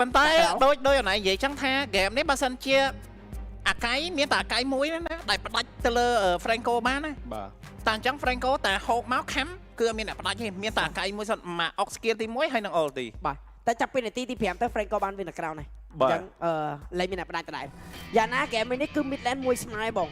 ប៉ុន្តែដូចអាណៃនិយាយចឹងថាហ្គេមនេះបើសិនជាអាកៃមានតែអាកៃមួយណាដែលផ្ដាច់ទៅលើ Franco បានណាបាទតែអញ្ចឹង Franco តែហូបមកខំគឺអត់មានអ្នកផ្ដាច់ទេមានតែអាកៃមួយសិនមក Ox skill ទី1ហើយនឹង ulti បាទតែចាប់ពីនាទីទី5ទៅ Franco បានវានៅក្រៅនេះអញ្ចឹងលេងមានអ្នកផ្ដាច់ដដែលយ៉ាងណាហ្គេមនេះគឺ mid lane មួយស្មើបង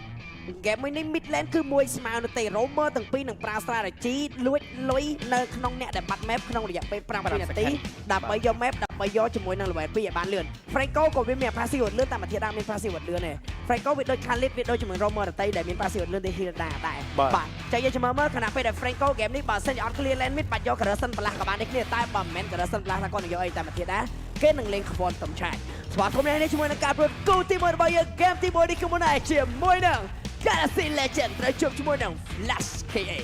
ហ្គេមនេះ mid lane គឺមួយស្មើនៅទេ Roamer ទាំងពីរនឹងប្រើ strategy លួចលុយនៅក្នុងអ្នកដែលបាត់ map ក្នុងរយៈពេល5នាទីដើម្បីយក map ដើម្បីយកជាមួយនឹង level 2ឲ្យបានលឿន Franco ក៏វាមាន passive លឿនតាមអាធាតាមាន passive លឿនដែរ Franco វាដូច Khalid វាដូចជាមួយ Roamer ដតីដែលមាន passive លឿនទៅ heal ដែរបាទចាយើងមើលខណៈពេលដែល Franco ហ្គេមនេះបើសិនជាអត់ clear lane mid បាច់យក Garrison បន្លាស់ក៏បានដែរគ្នាតែបើមិនមែន Garrison បន្លាស់ថាគាត់នឹងយកអីតាមអាធាតាគេនឹងលេងខ្វល់តំឆាយស្វាគមន៍នេះជាមួយនឹងការប្រកួតទី1របស់យើង game ទី1នេះគឺមុនឯជាមួយនឹង Galaxy Legend ត្រូវជួបជាមួយនឹង Flash KA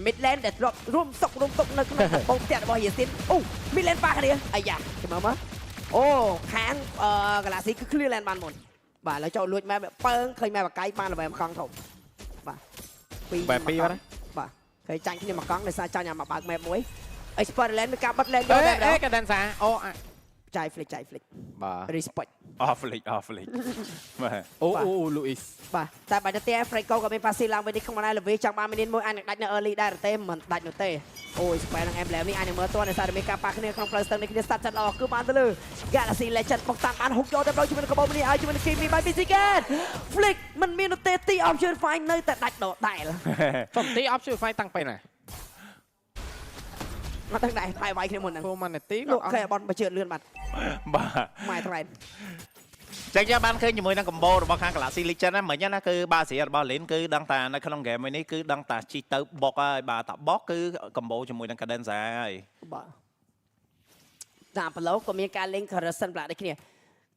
Mid lane ដែលធ្លាប់រួមសុករួមទុកនៅក្នុងកំពង់ផ្ទះរបស់ Yasin អូ Mid lane ប៉ះគ្នាអាយ៉ាចាំមើលអូខាងGalaxy គឺ clear lane បានមុនបាទឥឡូវចូលលួចម៉ែបើឃើញម៉ែបកាយបានល្បែមកង់ធំបាទបែបពីរបាទឃើញចាញ់គ្នាមកកង់ដោយសារចាញ់អាមកបើក map មួយ Expert lane មានការបិទ lane យកដែរកាដានសាអូចាយ flick បាទ respect off flick បាទអូលូអ៊ីសបាទតែបើទៅ Franco ក៏មាន passive ឡើងវិញនេះក្នុងណាល្វីចង់បានមានមួយអាចនឹងដាច់នៅ early ដែរទេមិនដាច់នោះទេអូយ spell នឹង emblem នេះអាចនឹងមើលតដោយសារតែមានការប៉ះគ្នាក្នុង first turn នេះគ្នា start ចាត់ល្អគឺបានទៅលើ Galaxy Legend បុកតាមបានហុកយកទៅដល់ជាមួយនឹងកបោនេះឲ្យជាមួយនឹង Kimi by Physical flick មិនមាននោះទេទី option find នៅតែដាច់ដដែលសំទី option find តាំងពេលណាមកទាំងដែរបាយវាយគ្នាមុនហ្នឹងព្រោះមួយនាទីលោកខែបនបើជឿនលឿនបាទម៉ែត្រែនចឹងយើងបានឃើញជាមួយនឹងកម្បោរបស់ខាង Galaxy Legend ណាមិញណាគឺបាសេរីរបស់ Lane គឺដឹងតានៅក្នុងហ្គេមមួយនេះគឺដឹងតាជីទៅបុកហើយបាទតាបុកគឺកម្បោជាមួយនឹង Cadenza ហើយបាទតាមប្លូក៏មានការលេង Garrison ប្លាដូចគ្នា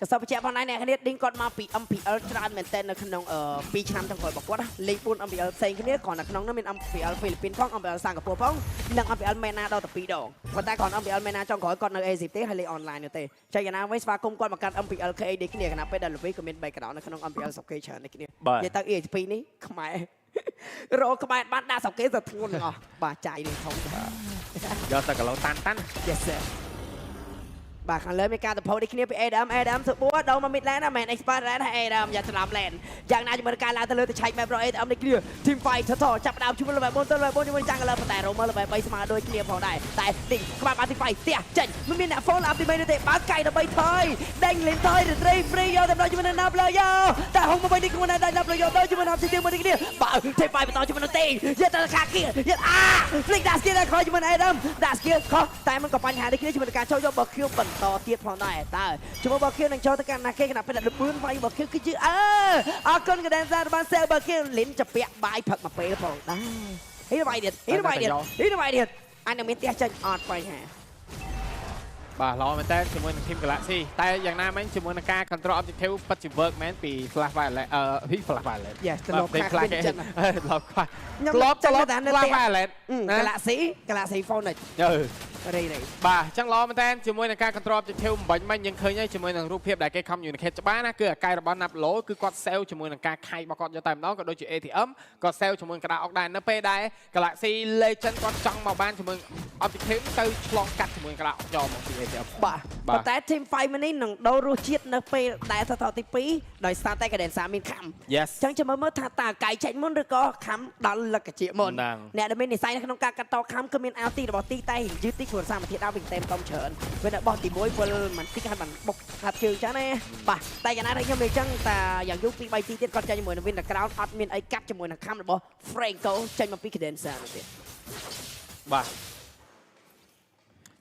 ក៏សពបញ្ជាក់ផងដែរអ្នកគ្នាដេញគាត់មកពី MPL ច្រើនមែនតើនៅក្នុង2ឆ្នាំចុងក្រោយរបស់គាត់លេង4 MPL ផ្សេងគ្នាគ្រាន់តែក្នុងនោះមាន MPL ហ្វីលីពីនផង MPL សិង្ហបុរីផងនិង MPL មេណាដល់ទៅ2ដងប៉ុន្តែគ្រាន់ MPL មេណាចុងក្រោយគាត់នៅ ASIP ទេហើយលេង online នោះទេចែកយ៉ាងណាវិញស្វាគមន៍គាត់មកកាត់ MPL KA ដូចគ្នាខណៈពេលដែល Levi ក៏មាន background នៅក្នុង MPL សុកគេច្រើនដូចគ្នានិយាយទៅ ASP នេះខ្មែររកក្បែរបានដាក់សុកគេទៅធ្ងន់ទាំងអស់បាទចាយនេះធំយកទៅគីឡូតាន់ Yes sirបាទខាងលើមានការទៅផុសដូចគ្នាពី Adam សបួរដល់មក mid lane ណាមែន expert lane ហើយ Adam យ៉ាច្រឡំ lane យ៉ាងណាជាមួយការឡើងទៅលើទៅឆែក map របស់ Adam នេះគ្នា team fight ថតចាប់ដើមជាមួយ level 4ទៅ level 4ជាមួយចាំងកន្លងប៉ុន្តែ Roamer level 3ស្មើដូចគ្នាផងដែរតែទីក្បាលបាន team fight ផ្ទះចេញមិនមានអ្នក follow up ទី3ទេបើកៃដើម្បីថយដេញ lane ថយ retry free យកទៅដល់ជាមួយនឹង Napler យកតែហុងមកវិញនេះខ្លួនដែរ Napler យកទៅជាមួយនឹង team មួយនេះគ្នាបើ team fight បន្តជាមួយនឹងទីយកទៅខាគីយកflick dash skill ខ້ອຍជាមួយនឹង Adam dash skill ខុសតែមិនក៏បញ្ហានេះគ្នាជាមួយនឹងការចូលយកបើ Q បន្តទៀតផងដែរតើជាមួយបើ Q នឹងចូលទៅកាន់ណាគេគណៈពេលដែលលឿនវាយបើ Q គឺជាអរគុណកណ្ដានសារបាន sell បើ Q លិនចាពាក់បាយផឹកមកពេលផងដែរហីវាយទៀតអញនឹងមានផ្ទះចេញអត់បញ្ហាបាទល្អមែនតើជាមួយនឹង Team Galaxy តែយ៉ាងណាមិញជាមួយនឹងការ control objective ពិតជា work មែនពី Flash Violet Flash Violet យ៉ាទៅលោកខាងវិញចឹងលោកខ្វះធ្លាប់ទៅ Flash Violet Galaxy Phone នេះរីបាទអញ្ចឹងល្អមែនតើជាមួយនឹងការ control objective បំបញ្ញមិញយើងឃើញហើយជាមួយនឹងរូបភាពដែលគេ communicate ច្បាស់ណាគឺអាកាយរបស់ Naplo គឺគាត់ sell ជាមួយនឹងការខៃរបស់គាត់យកតែម្ដងក៏ដូចជា ATM ក៏ sell ជាមួយនឹងក្តារអុកដែរនៅពេលដែល Galaxy Legend គាត់ចង់មកបានជាមួយ objective ទៅឆ្លងកាត់ជាមួយក្តារអុកយកមកពី ATM បាទប៉ុន្តែ Team Fight នេះនឹងដូររសជាតិនៅពេលដែលថតទី2ដោយសារតែ Cadenza មានខំអញ្ចឹងចាំមើលថាតើកាយចេញមុនឬក៏ខំដល់លក្ខជាមុនអ្នកដែលមាននិស័យនៅក្នុងការកាត់តខំគឺមានអាវទីរបស់ទីតែយឺតទីខ្លួនសាមគ្គីដល់វិញតែមិនច្រើនពេលដែលបោះទី1ពលមិនទីហើយបានបុកហាត់ជើងចឹងណាបាទតែយ៉ាងណាដែរខ្ញុំនិយាយចឹងតែយ៉ាងយូរពី3ទីទៀតគាត់ចេញជាមួយនឹង Winter Crown អត់មានអីកាត់ជាមួយនឹងខំរបស់ Franco ចេញមកពី Cadenza នោះទៀតបាទ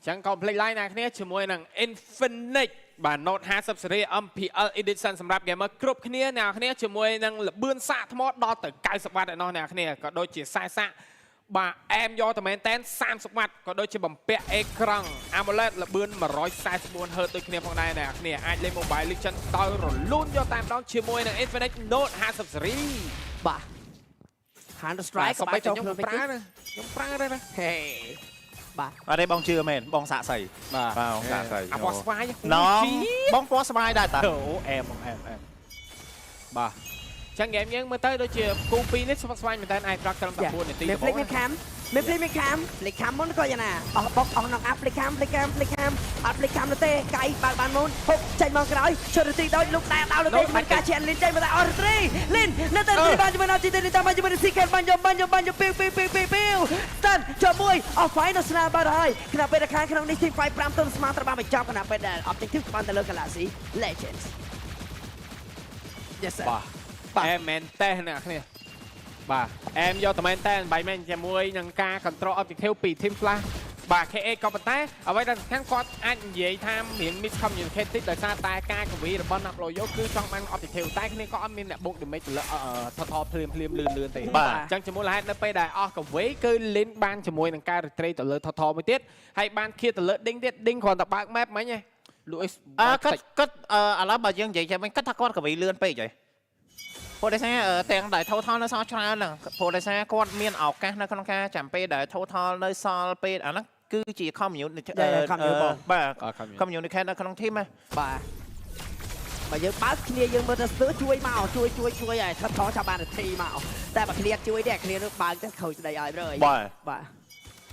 ចឹង complete line ណាគ្នាជាមួយនឹង Infinite បាទ Note 50 series MPL edition សម្រាប់ gamer គ្រប់គ្នាអ្នកគ្នាជាមួយនឹងលបឿនសាកថ្មដល់ទៅ90វ៉ាត់ឯណោះអ្នកគ្នាក៏ដូចជា40សាកបាទអែមយកតែមែនតែន30វ៉ាត់ក៏ដូចជាបំពាក់អេក្រង់ AMOLED លបឿន 144Hz ដូចគ្នាផងដែរអ្នកគ្នាអាចលេង Mobile Legends ដោយរលូនយកតែម្ដងជាមួយនឹង Infinite Note 50 series បាទ Counter Strike ក៏បានចូលខ្ញុំប្រើដែរណាហេបាទអត់ទេបងជឿមែនបងសាក់សៃបាទបងសាក់សៃអាពណ៌ស្វាយណងបងពណ៌ស្វាយដែរតាអូអែមបាទអញ្ ចឹងហ្គេមយើងមើលទៅដូចជាគូពីរនេះស្មុគស្មាញមែនតើឯប្រកត្រឹមតែ4នាទី មាន ដំ ភ្លេ បូ ច ង មានខាំមានភ្លេចមានខាំភ្លេចខាំមុនក៏យ៉ាងណាអស់បុកអស់ក្នុងអាភ្លេចខាំភ្លេចខាំភ្លេចខាំអត់ភ្លេចខាំនោះទេកាយបើកបានមុនហុកចេញមកក្រោយឈុតរទីដូចលោកតែដល់នោះទេមានការជែនលីនចេញមកតែអស់ត្រីលីននៅទៅទីបានជាមួយអត់ទីទេតាមជាមួយស៊ីកែនបានយកពីវស្តាន់ចូលមួយអស់ហ្វៃនៅស្នាបាត់ហើយខណៈពេលដែលខាងក្នុងនេះទី5 5ទុនស្មាត្រូវបានបញ្ចប់ខណៈពេលដែល objective បានទៅលើ Galaxy Legends Yes sir បាទអែមមែនតើអ្នកគ្នាបាទអែមយកតែមែនតើបាយមែនជាមួយនឹងការ control objective ពី team flash បាទ KA ក៏ប៉ុន្តែអ្វីដែលសំខាន់គាត់អាចនិយាយថាមាន miscommunicated ដោយសារតែការកវីរបស់ Naployo គឺចង់បាន objective តែគ្នាក៏អត់មានអ្នកបុក damage ទៅលើ total ភ្លាមលឿនទេបាទអញ្ចឹងជាមួយលហេតុនៅពេលដែលអស់កវីគឺ lin បានជាមួយនឹងការ retreat ទៅលើ total មួយទៀតហើយបានឃាតទៅលើ ding ទៀត ding គ្រាន់តែបើក map មិញឯងលូអ៊ីសគាត់ឥឡូវបើយើងនិយាយចាំវិញគាត់ថាគាត់កវីលឿនពេកហីព្រោះដោយសារទាំងដែល total នៅសល់ច្រើនហ្នឹងព្រោះដោយសារគាត់មានឱកាសនៅក្នុងការចាំពេលដែល total នៅសល់ពេលអាហ្នឹងគឺជា community បាទ communicate នៅក្នុង team បាទបើយើងបើកគ្នាយើងមើលទៅស្ទើរជួយមកជួយឲ្យថតថចាប់បាននាទីមកតែបើគ្នាជួយទេគ្នានឹងបើកទៅខូចស្ដីឲ្យរើយបាទ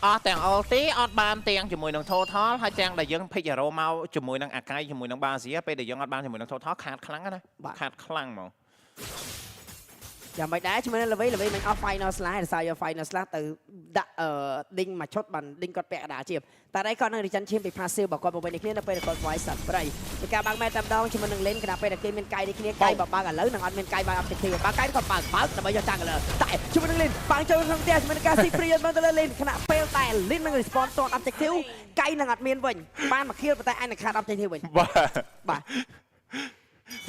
អស់ទាំង ulti អត់បានទាំងជាមួយនឹង total ហើយទាំងដែលយើង pick hero មកជាមួយនឹងអាកៃជាមួយនឹង Basia ពេលដែលយើងអត់បានជាមួយនឹង total ខាតខ្លាំងណាខាតខ្លាំងហ្មងយ៉ាងមិនដែរជាមួយនឹងល្វីមិនអស់ final slash ដោយសារយក final slash ទៅដាក់ដេញមួយឈុតបានដេញគាត់ពាក់កណ្ដាលជាតែđâyគាត់នឹង return ឈាមពី passive របស់គាត់មកវិញនេះគ្នានៅពេលដែលគាត់ voice សត្វព្រៃពីការបើក map តែម្ដងជាមួយនឹង lane គណៈពេលដែលគេមានកាយនេះគ្នាកាយបើបើកឥឡូវនឹងអត់មានកាយបើក objective បើកាយគាត់បើកដើម្បីយក jungle តែជាមួយនឹង lane បើចូលក្នុងផ្ទះជាមួយនឹងការ see free មកទៅលើ lane គណៈពេលតែ lane នឹង response ត objective កាយនឹងអត់មានវិញបានមក kill ប៉ុន្តែអាចនឹងខាត objective វិញបាទ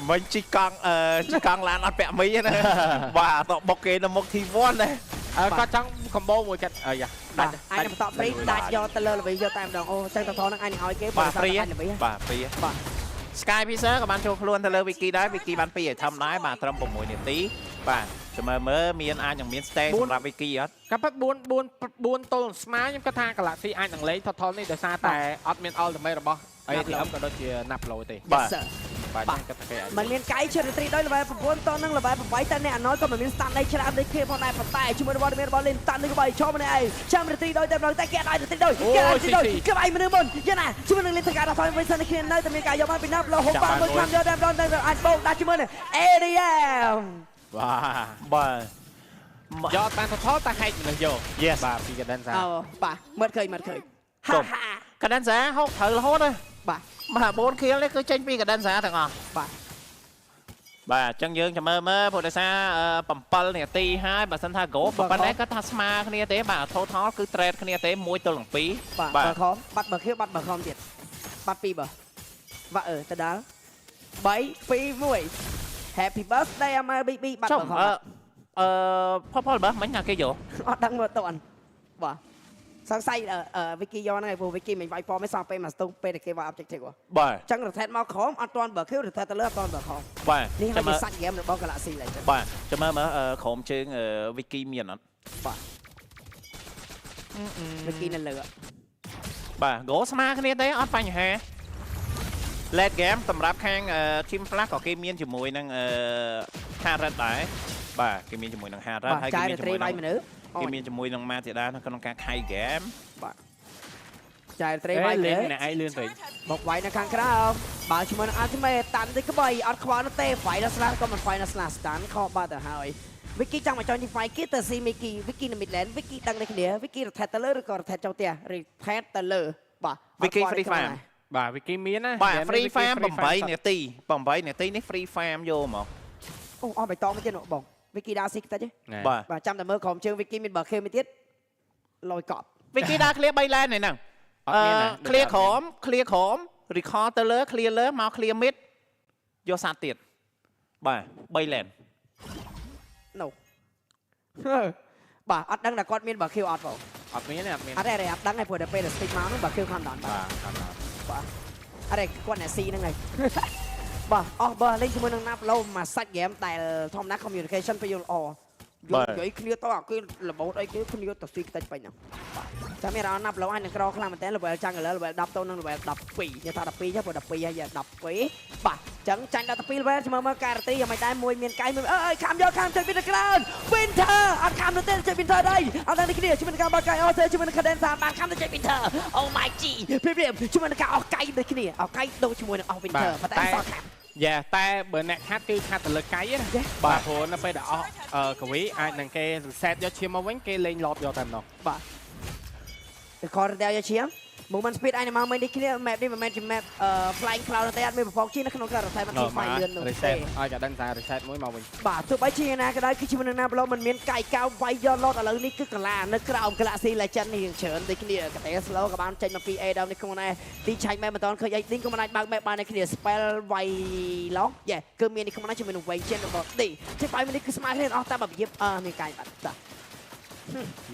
មិនជីកង់ឡានអត់ពាក់មីណាបាទតបុកគេនៅមុខ T1 ណាគាត់ចង់ combo មួយកាត់យ៉ាដាច់អាចនឹងបន្ត free ដាច់យកទៅលើល្វីយកតែម្ដងអូចឹងតថនឹងអាចនឹងឲ្យគេបាទ free បាទ free បាទ Sky Pizza ក៏បានចូលខ្លួនទៅលើ Wiki ដែរ Wiki បាន2 item ដែរបាទត្រឹម6នាទីបាទចាំមើលមានអាចនឹងមាន stay សម្រាប់ Wiki អត់កាប់4ទល់ស្មាខ្ញុំគាត់ថា Galaxy អាចនឹងលេង total នេះដោយសារតែអត់មាន ultimate របស់ ATM ក៏ដូចជា Naplo ទេបាទបាទគាត់ថាมันមានកាយឈិតរីដោយល្បែ9តនឹងល្បែ8តែអ្នកអណយក៏មិនមានស្តាន់ដៃច្រើនដូចគេផងដែរប៉ុន្តែជាមួយវត្តមានរបស់លេនតាន់នឹងក្បៃឈប់ម្នាក់ឯងចាំរីដោយតែម្ដងតែគេអាចរីដោយក្បៃមនុស្សមុនយ៉ាងណាជាមួយនឹងលេនតកាដល់ហើយវិញសិនគ្នានៅតែមានការយកមកពីណាប់លោហូបបានមួយខាំយកតែម្ដងតែអាចបោកដាក់ជាមួយនឹង ADM បាទយកបាន total តែហែកមនុស្សយក Yes បាទពីកណ្ដានសាអូបាទមើលឃើញកណ្ដានសាហូបត្រូវរហូតណាបាទ4 kill នេះគឺចេញពីកណ្ដានសាទាំងអស់បាទអញ្ចឹងយើងចាំមើលព្រោះដោយសារ7នាទីហើយបើសិនថា go ប៉ុន្តែគាត់ថាស្មើគ្នាទេបាទ total គឺ trade គ្នាទេ1ទល់នឹង2បាទខំបាត់បើខៀវបាត់បើខំទៀតបាត់2បើបាទទៅដល់3 2 1 Happy birthday MLBB បាត់បើខំផលបើមិញណាគេយកអត់ដឹងមើលតន់បាទសង្ស័យWiki យកហ្នឹងឯងព្រោះ Wiki មិនវាយប៉មិនសោះពេលមកស្ទុះពេលគេវាយ objective បាទអញ្ចឹង rotate មកក្រោមអត់ទាន់បើ kill rotate ទៅលើអត់ទាន់បើក្រោមបាទនេះហើយជាសាច់ game របស់ Galaxy ឡើយចឹងបាទចាំមើលក្រោមជើង Wiki មានអត់បាទ Wiki នៅលើបាទ go ស្មើគ្នាទេអត់បញ្ហា late game សម្រាប់ខាង team flash ក៏គេមានជាមួយនឹងHarad ដែរបាទគេមានជាមួយនឹង Harad ហើយគេមានជាមួយនឹងគេមានជាមួយនឹងម៉ាទីដានៅក្នុងការខៃហ្គេមបាទចាយត្រីវាយលេងម្នាក់ឯងលឿនពេកមកវាយនៅខាងក្រៅបើឈ្មោះនឹង ultimate តាន់ទៅក្បៃអត់ខ្វល់នោះទេ final slash ក៏មិន final slash តាន់ខកបាត់ទៅហើយ Wiki ចង់មកចុញទី fight គេទៅស៊ី Wiki នៅ mid lane Wiki ដឹងដូចគ្នា Wiki rotate ទៅលើឬក៏ rotate ចូលផ្ទះ rotate ទៅលើបាទ Wiki free farm បាទ Wiki មានណាបាទ free farm 8នាទីនេះ free farm យកមកអូអស់បៃតងទៀតបងWiki ដើរស៊ីខ្ទេចបាទចាំតែមើលក្រុមជើង Wiki មានបើខេមួយទៀតលយកប់ Wiki ដើរ clear 3 lane ហ្នឹងclear ក្រោម record ទៅលើ clear លើមក clear mid យកសាត់ទៀតបាទ3 lane no បាទអត់ដឹងថាគាត់មានបើខេអត់បងអត់មានទេអត់ដឹងទេព្រោះតែពេល stick មកនោះបើខេខំដល់បាទអរេគាត់អ្នកស៊ីហ្នឹងហើយបាទអស់បើលេងជាមួយនឹង Naplo មួយសាច់ game ដែលធម្មតា communication ពេលយល់ល្អ និយាយគ្នាតោះគេរបូតអីគេគ្នាទៅស៊ីខ្ទេចពេញហ្នឹងចាំមានរណាប់លោឲ្យនឹងក្រខ្លាំងមែនតើ level ចាំងឥឡូវ level 10ទៅនឹង level 12និយាយថា12ចុះព្រោះ12ហើយ12បាទចឹងចាញ់ដល់12 level មើលការ៉ាទីយ៉ាងមិនដែរមួយមានកៃមួយអើយខាំយកខាំចេញពីក្រោន Winter អត់ខាំទៅទេចេញ Winter ដែរអត់ដល់នេះគ្នាជាមួយនឹងការបាក់កៃអូសេជាមួយនឹង Cadence បានខាំទៅចេញ Winter Oh my G ព្រាមជាមួយនឹងការអស់កៃដូចគ្នាអស់កៃដូចជាមួយនឹងអស់ Winter ប៉ុន្តែសោះខាំ យ៉ាតែបើអ្នកខាត់គឺខាត់ទៅលើកៃណាបាទព្រោះនៅពេលដែលអស់កវីអាចនឹងគេ reset យកឈាមមកវិញគេលេងឡតយកតែម្ដង បាទតែគាត់តែយកឈាម Movement speed ឯនេះមកនេះគ្នា map នេះមិនមែនជា map flying cloud ទេអត់មានប្រព័ន្ធជានៅក្នុងការ reset មក team fight លឿននោះទេ reset ឲ្យតែដឹងថា reset មួយមកវិញ បាទទោះបីជាណាក៏ដោយគឺជានឹងណាប្លុកមិនមានកៃកៅវាយយកឡតឥឡូវនេះគឺកាឡានៅក្រោម Galaxy Legend នេះច្រើនដូចគ្នាក៏តែ slow ក៏បានចេញមកពី A ដើមនេះក្នុងនេះទីឆាច់ map មិនតន់ឃើញអីឌីងក៏មិនអាចបើក map បាននេះគ្នា spell វាយឡងយេគឺមាននេះក្នុងនេះជាមួយនឹង Wayne Chen របស់ឌីចេះបាយនេះគឺស្មើគ្នាអស់តែរបៀបមានកៃបាត់តា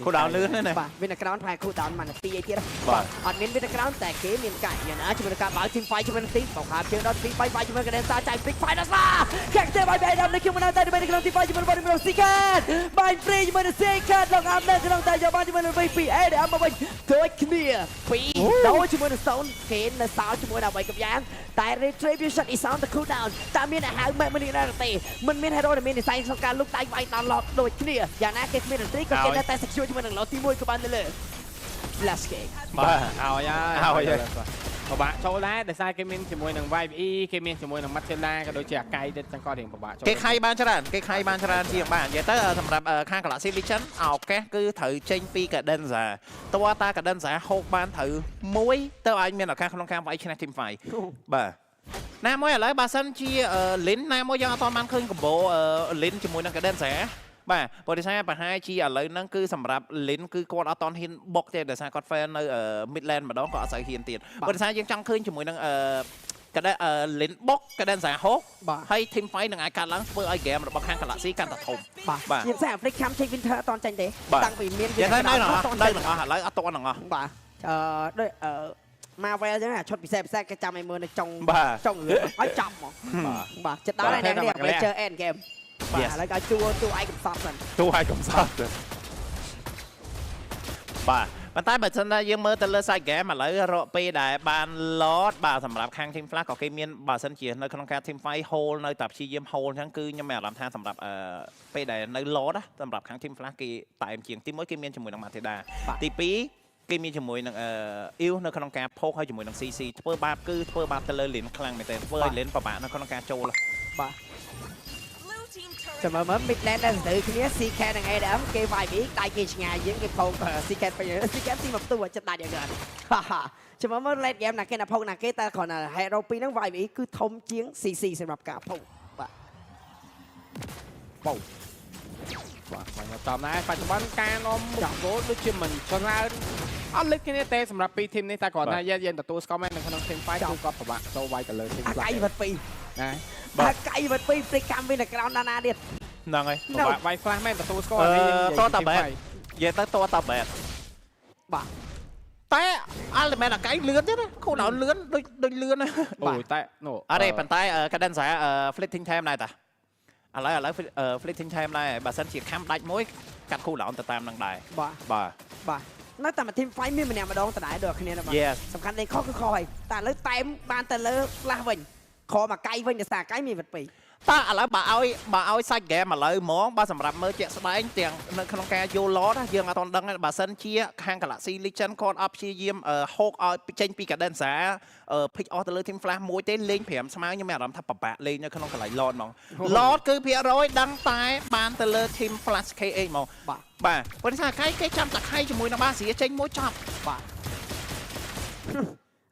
គូដៅលឿនណាស់ បាទវានៅក្រោមផ្លែគូដៅមិនទីអីទៀតបាទអត់មានវានៅក្រោមតែគេមានកៃយ៉ាងណាជាមួយនឹងការបើក team fight ជាមួយនឹងទីបងខាតជើងដល់ទី5 5ជាមួយនឹង Cadence ចាយ big fight ដល់សាខាក់ទេបាយបាយដល់នេះខ្ញុំនៅតែនៅក្នុងទី5ជាមួយនឹង Body Secret បាយព្រីជាមួយនឹង Secret លោកអាប់នៅក្នុងតែយកបានជាមួយនឹង VPA ដែលមកវិញដូចគ្នាពីដូចជាមួយនឹង Stone គេនៅសល់ជាមួយដើម្បីកំយ៉ាងតែ Retribution is on the cool down តែមានអាហៅមែននេះដែរទេមិនមាន hero ដែលមាននិស័យក្នុងការលុកដៃវាយដល់ឡប់ដូចគ្នាយ៉ាងណាគេគ្មានរន្ត្រីក៏គេនៅតែ secure ជាមួយនឹងឡតទី1ក៏បានទៅលើ Flash Kick បាទឲ្យហើយពិបាកចូលដែរដោយសារគេមានជាមួយនឹង YVE គេមានជាមួយនឹង Matilda ក៏ដូចជាអាកៃទៀតចឹងក៏រៀងពិបាកចូល គេខៃបានច្រើនជាងបាននិយាយទៅសម្រាប់ខាង Galaxy Legend ឱកាសគឺត្រូវចេញពី Cadenza តើតា Cadenza ហូបបានត្រូវមួយទៅឲ្យមានឱកាសក្នុងការវាយឈ្នះ Team Fight បាទណាមួយឥឡូវបើសិនជា Lin ណាមួយយើងអត់ទាន់បានឃើញកម្បោ Lin ជាមួយនឹង Cadenza បាទព្រោះដោយសារប្រហែលជាឥឡូវហ្នឹងគឺសម្រាប់ Lin គឺគាត់អត់តន់ហ៊ានបុកទេដោយសារគាត់ fail នៅ Midland ម្ដងក៏អត់សូវហ៊ានទៀតព្រោះដោយសារយើងចង់ឃើញជាមួយនឹងLin បុក Cadenza ហូបហើយ Team Fight នឹងអាចកាត់ឡើងធ្វើឲ្យ game របស់ខាង Galaxy កាន់តែធំបាទជាផ្សេង Africa ខាំចេញ Winter អត់តន់ចេញទេតាំងពីមាន វានៅទាំងអស់ឥឡូវអត់តន់ទាំងអស់បាទដូចMarvel ចឹងអាឈុតពិសេសគេចាំឲ្យមើលនៅចុងរឿងឲ្យចាប់ហ្មងបាទចិត្តដល់ហើយអ្នកនេះ Avenger End Game បាទឥឡូវក៏ជួឯកកំសត់សិនបាទប៉ុន្តែបើសិនថាយើងមើលទៅលើ side game ឥឡូវរកពេលដែលបាន load បាទសម្រាប់ខាង Team Flash ក៏គេមានបើសិនជានៅក្នុងការ Team Fight hold នៅតែព្យាយាម hold អញ្ចឹងគឺខ្ញុំមានអារម្មណ៍ថាសម្រាប់ពេលដែលនៅ load សម្រាប់ខាង Team Flash គេតែមជាងទី1គេមានជាមួយនឹង Matilda ទី2គេមានជាមួយនឹងអ៊ីវនៅក្នុងការផោកហើយជាមួយនឹង CC ធ្វើបាបទៅលើ Lin ខ្លាំងមែនទែនធ្វើឲ្យ Lin ពិបាកនៅក្នុងការចូលបាទចាំមើល Midland ដែលទៅគ្នា CK និង ADM គេវាយពីដៃគេឆ្ងាយយើងគេផោក CK ពេញ CK ទីមកផ្ទុះចិត្តដាច់យ៉ាងណាចាំមើល late game ណាគេណាផោកណាគេតែគ្រាន់តែ hero ពីរហ្នឹងវាយពីគឺធំជាង CC សម្រាប់ការផោកបាទបាទមកតាមណាបច្ចុប្បន្នការនាំមុខគោលដូចជាមិនច្រើនអត់លេចគ្នាទេសម្រាប់ពីរ team នេះតែគ្រាន់តែយើងទទួលស្គាល់មែននៅក្នុង team fight គឺគាត់ពិបាកចូលវាយទៅលើ team flash អាកៃវត្តពីរណាបាទកៃវត្តពីរព្រៃកម្មវិញនៅក្រោមណាណាទៀតហ្នឹងហើយពិបាកវាយ flash មែនទទួលស្គាល់នេះតតាបែតនិយាយទៅតតាបែតបាទតែ ultimate អាកៃលឿនទៀតណាគូដៅលឿនដូចលឿនណាអូយតែអរេប៉ុន្តែ Cadenza flipping time ដែរតាឥឡូវ flipping time ដែរបើសិនជាខំដាច់មួយកាត់គូដៅទៅតាមនឹងដែរបាទនៅតែមួយ team fight មានម្នាក់ម្ដងដដែលដូចគ្នាណាបាទសំខាន់តែខុសគឺខុសហើយតែឥឡូវតែបានទៅលើ flash វិញខមកកៃវិញដោយសារកៃមានវត្តពីរតើឥឡូវបើឲ្យសាច់ game ឥឡូវហ្មងបើសម្រាប់មើលជាក់ស្ដែងទាំងនៅក្នុងការយល់ឡតយើងអត់ទាន់ដឹងបើសិនជាខាង Galaxy Legend គាត់អត់ព្យាយាមហូកឲ្យចេញពី Cadenza pick off ទៅលើ team flash មួយទេលេង5ស្មើខ្ញុំមានអារម្មណ៍ថាពិបាកលេងនៅក្នុងកន្លែង load ហ្មង load គឺភាគរយដឹងតែបានទៅលើ team flash KA ហ្មងបាទព្រោះថាគេចាំតែខៃជាមួយនឹងបាសៀចេញមួយចប់បាទ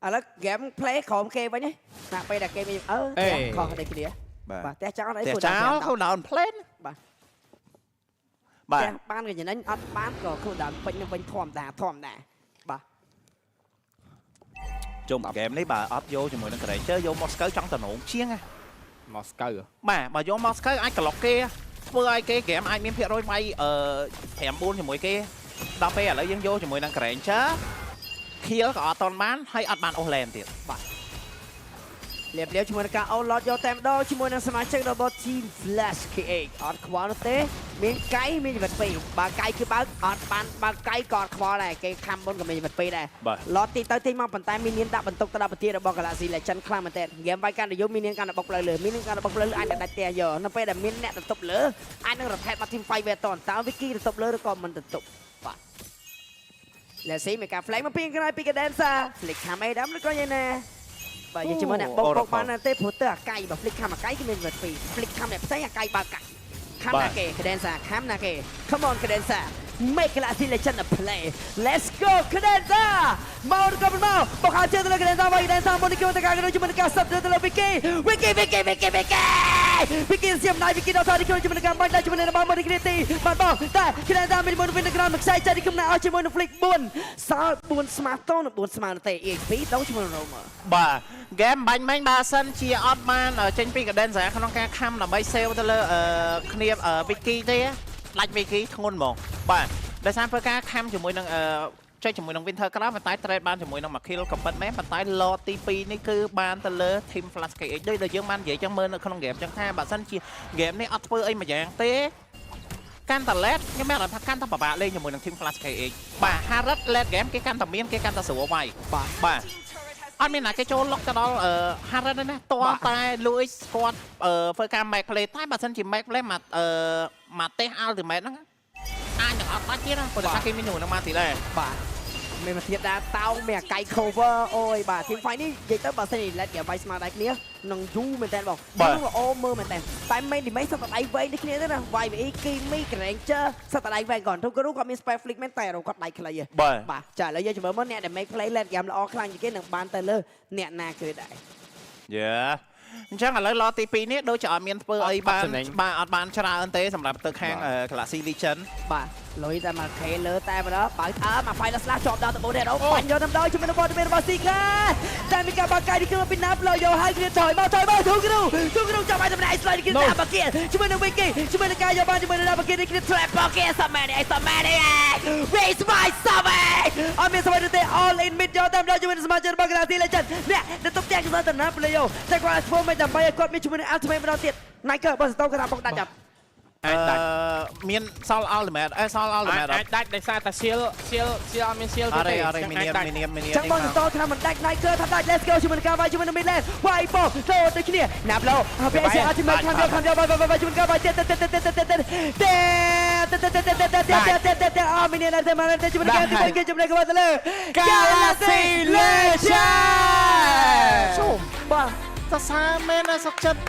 ឥឡូវ game play ក្រុមគេវិញណាពេលដែលគេមានខុសដូចគ្នាបាទតែចោលអីគូដៅ plan បាទបានក៏ចំណេញអត់បានក៏គូដៅពេញនឹងវិញធម្មតាបាទជុំហ្គេមនេះបើអត់យកជាមួយនឹង Granger យក Moscow ចង់តំណងជាងណា Moscow បាទបើយក Moscow អាចក្លុកគេធ្វើឲ្យគេហ្គេមអាចមានភាគរយវាយ5-4ជាមួយគេដល់ពេលឥឡូវយើងយកជាមួយនឹង Granger ខៀលក៏អត់តន់បានហើយអត់បានអូសឡែនទៀតបាទលៀបជាមួយនឹងការអូឡតយកតែម្ដងជាមួយនឹងសមាជិករបស់ Team Flash KA អត់ខ្វល់នោះទេ មានកៃមានជីវិតពីរបើកៃគឺបើអត់បានបើកៃក៏អត់ខ្វល់ដែរគេខំមុនក៏មានជីវិតពីរដែរឡតទីទៅទីមកប៉ុន្តែមាននាងដាក់បន្ទុកទៅដល់ប្រធានរបស់ Galaxy Legend ខ្លាំងមែនទែនហ្គេមវាយកាន់តែយូរមាននាងកាន់តែបុកផ្លូវលើមាននាងកាន់តែបុកផ្លូវលើអាចដាច់ផ្ទះយកនៅពេលដែលមានអ្នកទៅទប់លើអាចនឹងរថែបបាត់ team fight វាតតើ Vicky ទៅទប់លើឬក៏មិនទៅទប់បាទលែស៊ីមានការ flank មកពីក្រោយពី Cadenza flick ខាំអេដាំឬក៏យ៉ាងណាបាទយើងជាមួយអ្នកបុកបានទេព្រោះទៅអាកៃបើ flick ខាំអាកៃគឺមានជីវិតពីរ flick ខាំអ្នកផ្សេងអាកៃបើកាច់ Come Nake, Cadenza, come Nake. Come on, Cadenza. Make Galaxy Legend a play. Let's go, Cadenza. Mau ke mau. Bakal chơi tới Cadenza và Cadenza mau đi kêu tất cả các đội chúng mình sắp tới Vicky. Vicky siap naik Vicky dah tadi kêu chúng mình bắn chúng mình bắn mau đi Kitty. Bắn ball. Tại Cadenza mình muốn win the ground. Mình chạy đi kêu nào chúng mình flick buồn. Sao buồn smart tone buồn smart tệ. EXP đấu chúng mình rồi mà. បាទហ្គេមបាញ់មិញបើសិនជាអត់បានចេញពី Cadenza ក្នុងការខំដើម្បី save ទៅលើគ្នា Vicky ទេដាច់ Vicky ធ្ងន់ហ្មងបាទដោយសារធ្វើការខំជាមួយនឹងចុចជាមួយនឹង Winter Crown ប៉ុន្តែ trade បានជាមួយនឹង Makill ក៏ប៉ុតមែនប៉ុន្តែ lot ទី2នេះគឺបានទៅលើ team Flash KH ដូចយើងបាននិយាយចឹងមើលនៅក្នុង game ចឹងថាបើសិនជា game នេះអត់ធ្វើអីមួយយ៉ាងទេកាន់តែ late ខ្ញុំមានអារម្មណ៍ថាកាន់តែពិបាកលេងជាមួយនឹង team Flash KH បាទ Harrod late game គេកាន់តែមានគេកាន់តែស្រួលវាយបាទអត់មានណាគេចូលលុកទៅដល់Harrod ទេណាតើតែ Louis គាត់ធ្វើការ make play តែបើសិនជា make play មកទេស ultimate ហ្នឹងអាចនឹងអត់បាច់ទៀតណាព្រោះតែគេមាននោះនឹងមកទីដែរបាទមានមកទៀតដែរតោងមានអាកៃ cover អូយបាទ team fight នេះនិយាយទៅបើសិនជា let គេវាយស្មារតីគ្នានឹងយូរមែនតើបងនឹងល្អមើលមែនតើតែ main damage សត្វដៃវែងនេះគ្នាទេណាវាយ VE Kimi Granger សត្វដៃវែងគាត់ទូគ្រូគាត់មាន spell flick មែនតែគាត់ដៃខ្លីបាទចាឥឡូវយើងមើលមកអ្នកដែល make play let game ល្អខ្លាំងជាងគេនឹងបានទៅលើអ្នកណាគឺដែរយ៉ាអញ្ចឹងឥឡូវឡទី2នេះដូចជាអត់មានធ្វើអីបានបាទអត់បានច្រើនទេសម្រាប់ទៅខាង Galaxy Legend បាទលុយតែមកខេលើតែម្ដងបើមក final slash ជាប់ដល់ទៅ4នេះអូបាញ់យកទៅដល់ជាមួយនឹងបតមានរបស់ Sika តែមានការបាក់កាយនេះគឺពីណាប់លើយកហើយគ្នាថយមកទូគ្រូចាប់ឲ្យសម្ដែង slide នេះគឺដាក់បាក់គៀជាមួយនឹង Vicky ជាមួយនឹងការយកបានជាមួយនឹងបាក់គៀនេះគឺ trap បាក់គៀសមែនេះ raise my summon អត់មានសម័យទេ all in mid យកតាមដល់ជាមួយនឹងសមាជិករបស់ Galaxy Legend នេះទៅទុកទាំងទៅណាប់លើយកតែគាត់ ធ្វើមិនដើម្បីឲ្យគាត់មានជាមួយនឹង ultimate ម្ដងទៀត Nike បើស្ទោគាត់ដាក់បុកដាច់ចាប់មានសល់ ultimate សល់ ultimate អាចដាច់ដោយសារតែ shield អត់មាន shield ទេមីនីចាំបងតថាមិនដាច់ Nike ថាដាច់ let's go ជាមួយនឹងការវាយជាមួយនឹង midland វាយបងទៅដូចគ្នាណាប់ឡូពេលជា ultimate ខាងយកវាយជាមួយនឹងការវាយទៀតអមីនីណាស់តែមកតែជាមួយនឹងគេជាមួយនឹងគាត់ទៅលើ Galaxy Legend ជុំបាទសរសើរមែនណាសុខចិត្ត